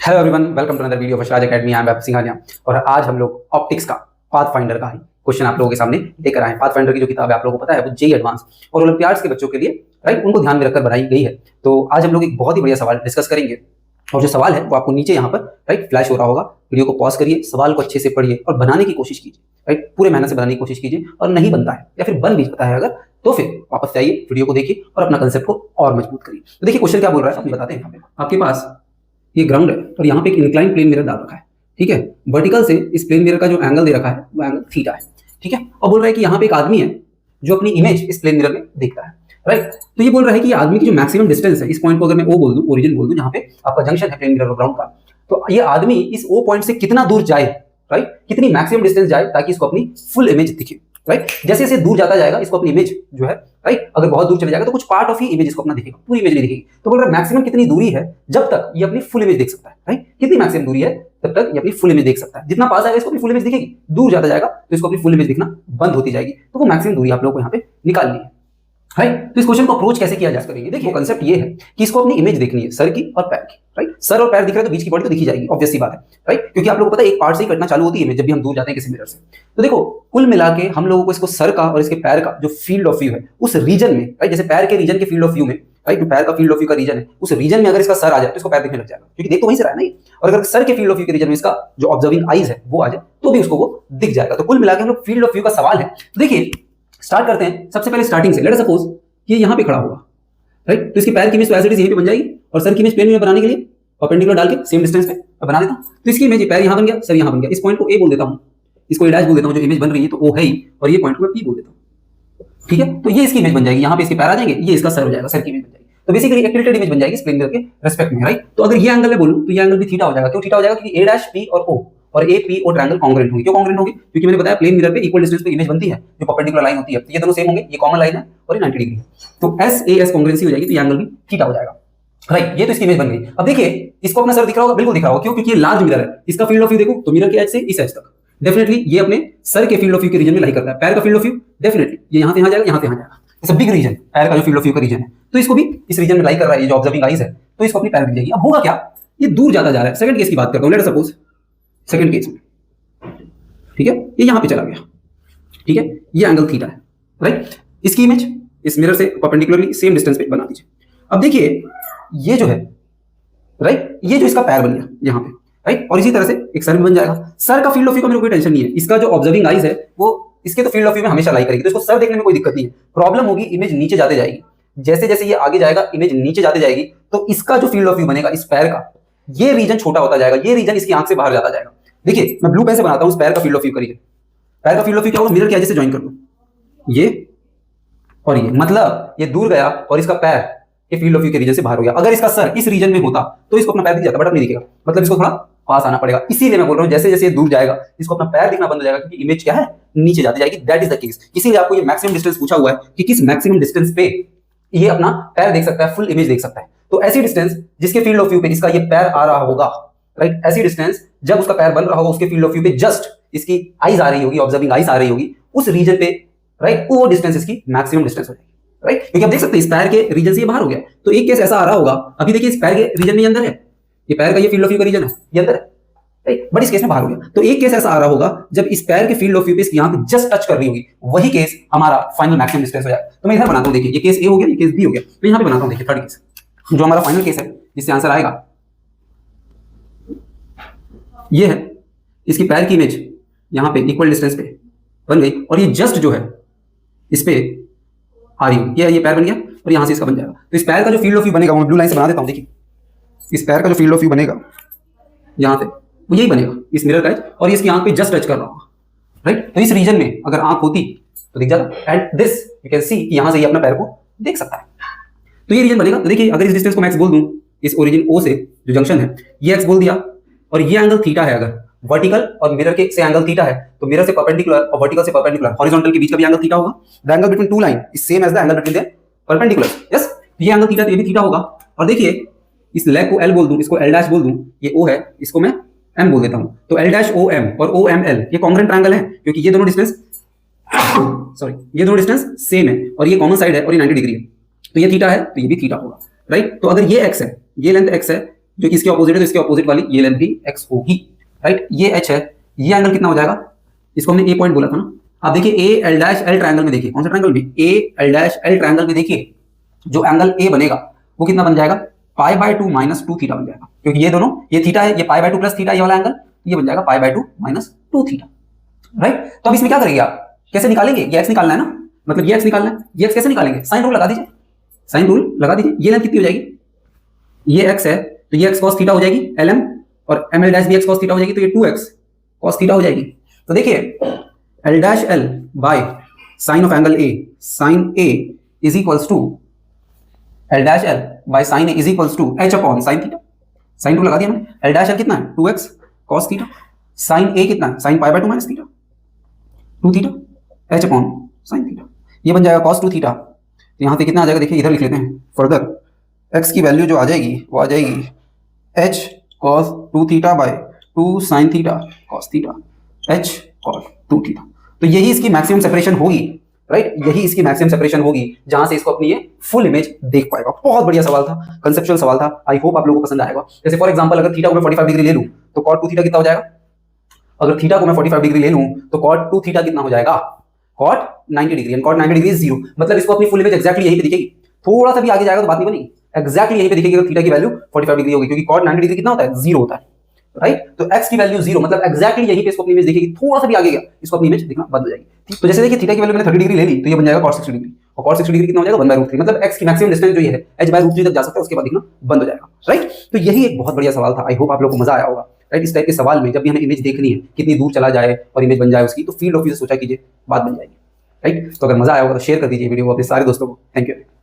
Hello everyone, welcome to another video of Yash Raj Academy. I am Vaibhav Singhania और आज हम लोग ऑप्टिक्स का पाथफाइंडर का ही क्वेश्चन आप लोगों के सामने लेकर आए हैं। पाथफाइंडर की जो किताब है आप लोगों को पता है वो जेईई एडवांस और ओलंपियाड्स के बच्चों के लिए राइट उनको ध्यान में रखकर बनाई गई है। तो आज हम लोग एक बहुत ही बढ़िया सवाल डिस्कस करेंगे और जो सवाल है वो आपको नीचे यहाँ पर राइट फ्लैश हो रहा होगा। वीडियो को पॉज करिए, सवाल को अच्छे से पढ़िए और बनाने की कोशिश कीजिए, राइट पूरे मेहनत से बनाने की कोशिश कीजिए। और नहीं बनता है या फिर बन भी जाता है अगर, तो फिर वापस जाइए, वीडियो को देखिए और अपना कंसेप्ट को और मजबूत करिए। तो देखिए क्वेश्चन क्या बोल रहा है, आप बताते हैं। यहाँ पे आपके पास ये ग्राउंड है और यहाँ पे एक इंक्लाइन प्लेन मिरर डाल रखा है, ठीक है। वर्टिकल से इस प्लेन मिरर का जो एंगल दे रखा है वो एंगल थीटा है, ठीक है। और बोल रहा है कि यहाँ पे एक आदमी है जो अपनी इमेज इस प्लेन मिरर में देखता है, राइट। तो ये बोल रहा है कि ये आदमी की जो मैक्सिमम डिस्टेंस है, इस पॉइंट को अगर मैं ओ बोल दूं, ओरिजिन बोल दूं, जहाँ पे आपका जंक्शन है प्लेन मिरर और ग्राउंड का, तो ये आदमी इस ओ पॉइंट से कितना दूर जाए, राइट, कितनी मैक्सिमम डिस्टेंस जाए ताकि इसको अपनी फुल इमेज दिखे, राइट। जैसे जैसे दूर जाता जाएगा इसको अपनी इमेज जो है, राइट, अगर बहुत दूर चले जाएगा तो कुछ पार्ट ऑफ ही इमेज इसको अपना दिखेगा, पूरी इमेज नहीं दिखेगी। तो बोल रहा है मैक्सिमम कितनी दूरी है जब तक ये अपनी फुल इमेज देख सकता है, राइट। कितनी मैक्सिमम दूरी है तब तक ये अपनी फुल इमेज देख सकता है। जितना पास आएगा इसको अपनी फुल इमेज दिखेगी, दूर जाता जाएगा तो इसको अपनी फुल इमेज दिखना बंद होती जाएगी। तो वो मैक्सिमम दूरी आप लोगों को यहाँ पे निकालनी है, राइट। तो इस क्वेश्चन को अप्रोच कैसे किया जा करेंगे, देखिए कंसेप्ट ये है कि इसको अपनी इमेज देखनी है सर की और पैर की, राइट। सर और पैर दिख रहा है तो बीच की बॉडी तो दिखी जाएगी, ऑब्वियस सी बात है, राइट, क्योंकि आप लोगों को पता है एक पार्ट से ही कटना चालू होती है इमेज जब भी हम दूर जाते हैं किसी मिरर से। तो देखो कुल मिला के हम लोगों को इसको सर का और इसके पैर का जो फील्ड ऑफ व्यू है उस रीजन में, राइट, जैसे पैर के रीजन के फील्ड ऑफ व्यू में, राइट, जो पैर का फील्ड ऑफ व्यू का रीजन है उस रीजन में अगर इसका सर आ जाए तो इसको पैर दिखने लग जाएगा, क्योंकि देख तो वहीं से रहा है नहीं। और अगर सर के फील्ड ऑफ व्यू के रीजन में इसका जो ऑब्जर्विंग आईज है वो आ जाए तो भी उसको वो दिख जाएगा। तो कुल मिला के हम लोग फील्ड ऑफ व्यू का सवाल है। तो देखिए स्टार्ट करते हैं सबसे पहले स्टार्टिंग से। लेट अस सपोज ये यहाँ पे खड़ा होगा, राइट, तो इसकी पैर की इमेज तो एज इट इज यहीं पे बन जाएगी और सर की इमेज प्लेन में बनाने के लिए परपेंडिकुलर डाल के सेम डिस्टेंस पे बना देता हूं। तो इसकी इमेज पैर यहाँ बन गया, सर यहाँ बन गया। इस पॉइंट को ए बोल देता हूँ, इसको ए डैश बोल देता हूँ, जो इमेज बन रही है तो ओ है ही, और ये पॉइंट को मैं पी बोल देता हूँ, ठीक है। तो ये इसकी इमेज बन जाएगी, यहाँ पे इसके पैर आ जाएंगे, ये इसका सर हो जाएगा, सर की इमेज बन जाएगी। तो बेसिकली एक टिल्टेड इमेज बन जाएगी प्लेन मिरर के रेस्पेक्ट में, राइट। तो अगर ये एंगल मैं बोलूं तो ये एंगल भी थीटा हो जाएगा। क्यों थीटा हो जाएगा? क्योंकि ए डैश पी और ओ और A P O triangle congruent होंगे। क्यों कांग्रुएंट होंगे? क्योंकि मैंने बताया प्लेन मिरर पे इक्वल डिस्टेंस पे इमेज बनती है जो परपेंडिकुलर लाइन होती है, तो ये दोनों सेम होंगे, ये कॉमन लाइन है और ये 90 डिग्री है। तो एस ए एस कांग्रुएंसी हो जाएगी, तो ये एंगल भी थीटा हो जाएगा, राइट। ये तो इसकी इमेज बन गई। अब देखिए इसको अपना सर दिख रहा होगा, बिल्कुल दिख रहा होगा। क्यों? क्योंकि ये लार्ज मिरर है। इसका फील्ड ऑफ व्यू देखो तो मिरर के एज से इस एज तक डेफिनेटली ये अपने सर के फील्ड ऑफ व्यू के रीजन में लाई करता है। पैर का फील्ड ऑफ व्यू डेफिनेटली ये यहाँ से यहाँ जाएगा, यहाँ से यहाँ जाएगा। इट्स अ बिग रीजन, पैर का जो फील्ड ऑफ व्यू का रीजन है तो इसको भी इस रीजन में लाई कर रहा है, ये जो ऑब्जर्विंग आईज है, तो इसको अपनी पैर दिख जाएगी। अब होगा क्या, ये दूर जाता जा रहा है। सेकंड केस की बात करता हूं, let us suppose second case में, ठीक है, ये यहां पे चला गया, ठीक है, ये एंगल थीटा है, राइट। इसकी इमेज इस मिरर से परपेंडिकुलरली सेम डिस्टेंस पे बना दीजिए। अब देखिए ये जो है, राइट, ये जो इसका पैर बन गया यहां पे, राइट, और इसी तरह से एक सर भी बन जाएगा। सर का फील्ड ऑफ व्यू का मेरे को कोई टेंशन नहीं है, इसका जो ऑब्जर्विंग आईज है वो इसके तो फील्ड ऑफ व्यू में हमेशा लाई करेगी, तो इसको सर देखने में कोई दिक्कत नहीं है। प्रॉब्लम होगी इमेज नीचे जाते जाएगी, जैसे जैसे ये आगे जाएगा इमेज नीचे जाते जाएगी तो इसका जो फील्ड ऑफ व्यू बनेगा इस पैर का, ये रीजन छोटा होता जाएगा, ये रीजन इसकी आंख से बाहर जाता जाएगा। देखिए मैं ब्लू पेन से बनाता हूं उस पैर का फील्ड ऑफ व्यू का रीजन। पैर का फील्ड ऑफ व्यू क्या होगा, मिरर के एज से ज्वाइन कर दूं ये और ये, मतलब ये दूर गया और इसका पैर ये फील्ड ऑफ व्यू के रीजन से बाहर हो गया। अगर इसका सर इस रीजन में होता तो इसको अपना पैर दिख जाता, बट अब नहीं दिखेगा, मतलब इसको थोड़ा पास आना पड़ेगा। इसीलिए मैं बोल रहा हूं जैसे जैसे दूर जाएगा इसको अपना पैर दिखना बंद हो जाएगा, क्योंकि इमेज क्या है, नीचे जाती जाएगी। That is the case. इसीलिए आपको ये मैक्सिमम डिस्टेंस पूछा हुआ है कि किस मैक्सिमम डिस्टेंस पे ये अपना पैर देख सकता है, फुल इमेज देख सकता है। तो ऐसी डिस्टेंस जिसके फील्ड ऑफ व्यू पे इसका ये पैर आ रहा होगा, राइट, ऐसी डिस्टेंस जब उसका पैर बन रहा होगा उसके फील्ड ऑफ व्यू पे जस्ट इसकी आईज आ रही होगी, ऑब्जर्विंग आईज आ रही होगी उस रीजन पे, राइट, वो डिस्टेंस इसकी मैक्सिमम डिस्टेंस हो जाएगी, राइट। क्योंकि आप देख सकते हैं इस पैर के रीजन से ये बाहर हो गया, तो एक केस ऐसा आ रहा होगा, अभी देखिए इस पैर के रीजन में अंदर है, ये पैर का ये फील्ड ऑफ व्यू का रीजन है, ये अंदर है, राइट, बट इस केस में बाहर हो गया। तो एक केस ऐसा आ रहा होगा जब इस पैर के फील्ड ऑफ व्यू पे इसकी यहां पे जस्ट टच कर रही होगी, वही केस हमारा फाइनल मैक्सिमम डिस्टेंस हो जाएगा। तो मैं इधर बनाता हूं, देखिए ये केस ए हो गया, ये केस बी हो गया, मैं यहां पे बनाता हूं, देखिए थर्ड केस जो हमारा फाइनल केस है जिससे आंसर आएगा ये है। इसकी पैर की इमेज यहां पे इक्वल डिस्टेंस पे बन गई और ये जस्ट जो है इस पे आ रही है, ये पैर बन गया और यहां से इसका बन जाएगा। तो इस पैर का जो फील्ड ऑफ व्यू बनेगा, मैं ब्लू लाइन से बना देता हूं, देखिए इस पैर का जो फील्ड ऑफ व्यू बनेगा यहां से वो यही बनेगा, इस मिरर का एज, और ये इसकी आंख पे जस्ट टच कर रहा होगा, राइट। तो इस रीजन में अगर आंख होती तो दिख जाता, and this you can see कि यहां से ये अपना पैर को देख सकता है। तो ये रीजन बनेगा। तो देखिए अगर इस डिस्टेंस को मैं एक्स बोल दूं, इस ओरिजिन ओ से जो जंक्शन है ये एक्स बोल दिया, और ये एंगल थीटा है, अगर वर्टिकल और मिरर के से एंगल थीटा है तो मिरर से परपेंडिकुलर और वर्टिकल से परपेंडिकुलर हॉरिजॉन्टल के बीच का भी एंगल थीटा होगा। The angle between two line is same as the angle between the perpendicular, yes. ये एंगल थीटा, तो ये भी थीटा होगा। और देखिए इस लेग को एल बोल दूं, इसको एल डैश बोल दूं, ये ओ है, इसको मैं एम बोल देता हूं, तो एल डैश ओ एम और ओ एम एल ये कॉन्ग्रुएंट ट्रायंगल है, क्योंकि ये दोनों डिस्टेंस ये दोनों डिस्टेंस सेम है और ये कॉमन साइड है और ये 90 डिग्री है, तो ये थीटा है तो ये भी थीटा होगा, राइट। तो अगर ये एक्स है, ये लेंथ एक्स है, जो कि इसके ऑपोजिट है, तो इसके ऑपोजिट वाली ये लेंथ भी x होगी, राइट। ये h है, ये एंगल कितना हो जाएगा, इसको हमने a पॉइंट बोला था ना। आप देखिए a l dash l triangle में, देखिए कौन सा ट्रायंगल में, a l dash l triangle में देखिए जो एंगल a बनेगा वो कितना बन जाएगा, π/2 माइनस 2 थीटा बन जाएगा, क्योंकि ये दोनों, ये थीटा है, ये π/2 प्लस थीटा, ये वाला एंगल, ये बन जाएगा π/2 माइनस 2 थीटा, राइट। तो अब इसमें क्या करेंगे आप, कैसे निकालेंगे, ये x निकालना है ना, मतलब ये x निकालना है, ये x कैसे निकालेंगे, साइन रूल लगा दीजिए, साइन रूल लगा दीजिए। ये लेंथ कितनी हो जाएगी, ये x है तो ये x cos थीटा हो जाएगी lm, और ml डैश भी x cos थीटा हो जाएगी, तो ये 2x cos थीटा हो जाएगी। तो देखिए l dash l by sine of angle a, sine a is equals to l dash l by sine a is equals to h upon sine theta. Sine rule लगा दिया मैंने, l dash l कितना है 2x cos theta, sign a कितना है sine π/2 minus theta 2 theta, h upon sine theta, ये बन जाएगा cos 2 थीटा। यहाँ से कितना आ जाएगा, देखिए इधर लिख लेते हैं फर्दर, x की वैल्यू जो आ जाएगी वो आ जाएगी h cos 2 theta by 2 sin theta cos theta, h cos 2 theta. तो यही इसकी मैक्सिमम सेपरेशन होगी, राइट, यही इसकी मैक्सिमम सेपरेशन होगी जहां से इसको अपनी ये फुल इमेज देख पाएगा। बहुत बढ़िया सवाल था, कंसेप्चुअल सवाल था, आई होप आप लोगों को पसंद आएगा। जैसे फॉर एग्जांपल अगर थीटा को मैं 45 डिग्री ले लूं तो cot 2 थीटा कितना हो जाएगा, अगर थीटा को मैं 45 डिग्री ले लूं तो cot 2 थीटा कितना हो जाएगा, cot 90 degree, and cot 90 degree is 0, मतलब इसको अपनी फुल इमेज एक्जैक्टली यहीं पे दिखेगी। थोड़ा सा भी आगे जाएगा तो बात नहीं बनेगी, एक्जैक्टली यहीं पे दिखेगी अगर थीटा की वैल्यू 45 डिग्री होगी, क्योंकि cot 90 डिग्री कितना होता है, 0 होता है, राइट। तो x की वैल्यू 0, मतलब एक्जैक्टली यहीं पे इसको अपनी इमेज दिखेगी। थोड़ा सा भी आगे गया इसको अपनी इमेज दिखना बंद हो जाएगी, ठीक। तो जैसे देखिए थीटा की वैल्यू मैंने 30 डिग्री ले ली तो ये बन जाएगा cot 60 डिग्री, और cot 60 डिग्री कितना हो जाएगा 1/√3, मतलब x की मैक्सिमम डिस्टेंस जो ये है h/√3 तक जा सकता है, उसके बाद दिखना बंद हो जाएगा, राइट। तो यही एक बहुत बढ़िया सवाल था, आई होप आप लोगों को मजा आया होगा, राइट। इस टाइप के सवाल में जब भी हमें इमेज देखनी है, कितनी दूर चला जाए और इमेज बन जाए उसकी, तो फील्ड ऑफ व्यू से सोचा कीजिए, बात बन जाएगी, राइट। तो अगर मजा आया होगा तो शेयर कर दीजिए वीडियो को अपने सारे दोस्तों को। Thank you.